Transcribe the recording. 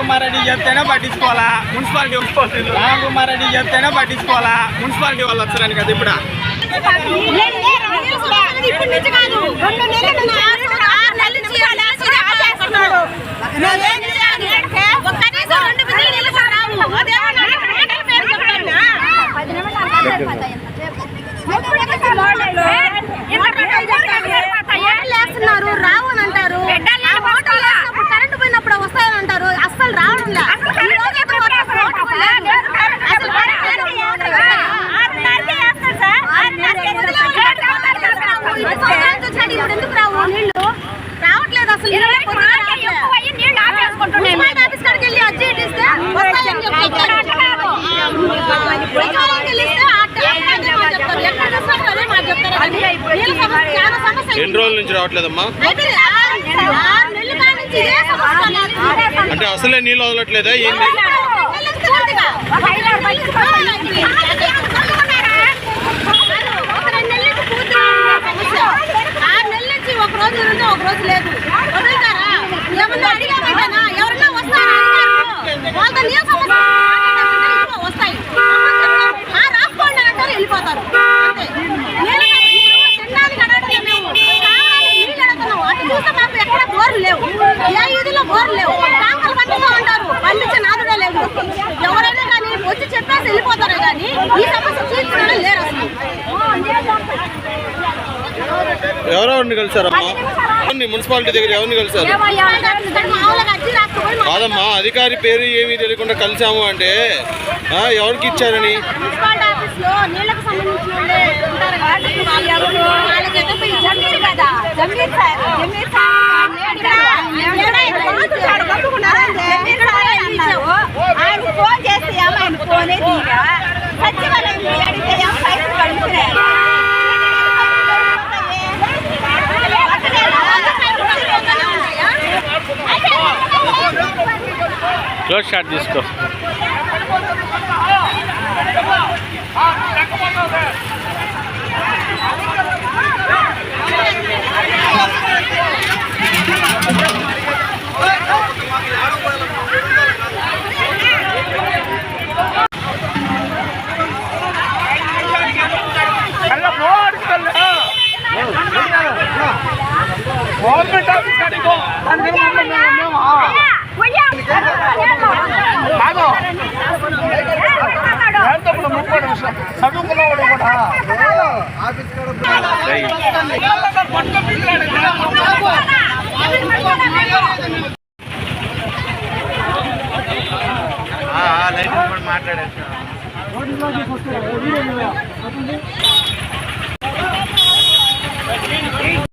కుమార్ రెడ్డి చెప్తేనే పట్టించుకోవాలా మున్సిపాలిటీ రామ్ కుమార్ రెడ్డి చెప్తేనే పట్టించుకోవాలా మున్సిపాలిటీ వాళ్ళు వచ్చారని కదా ఇప్పుడు రావు అని అంటారు కరెంటు పోయినప్పుడు వస్తాయని అంటారు అస్సలు రావడం ఎందుకు రావు నీళ్లు రావట్లేదు అసలు ఆఫీస్ కాడికి వెళ్ళి అర్జీ ఇస్తే ఎన్ని రోజుల నుంచి రావట్లేదమ్మా? అంటే అసలే నీళ్ళు వదలట్లేదా? ఏంటి ఒక రోజు ఉంటే ఒక రోజు లేదు వదులుతారా? ఏమన్నా అడిగామంటేనా ఎవరన్నా వస్తారా? వాళ్ళతో నీళ్ళ సమస్య వస్తాయి రాసుకోండి అని అంటారు, వెళ్ళిపోతారు అంతే. తినడానికి అడగట్లేదు, మేము నీళ్ళు అడుగుతున్నాం. అటు చూస్తే మాకు ఎక్కడ బోర్లు లేవు, ఏ ఇదిలో బోర్లు లేవు. ట్యాంకర్లు పంపిస్తూ ఉంటారు, పండించే నాదుడే లేవు. ఎవరైనా కానీ వచ్చి చెప్పేసి వెళ్ళిపోతారు కానీ ఈ సమస్య తీర్చుకోవడం లేరు అసలు. ఎవరెవరిని కలిసారమ్మా? మున్సిపాలిటీ దగ్గర ఎవరిని కలిసారు? కాదమ్మా, అధికారి పేరు ఏమీ తెలియకుండా కలిసాము అంటే ఎవరికి ఇచ్చారని? క్లోజ్ షాట్ తీసుకో. గవర్నమెంట్ ఆఫీస్ కాడికి చదువుకున్నవాడు కూడా మాట్లాడారు.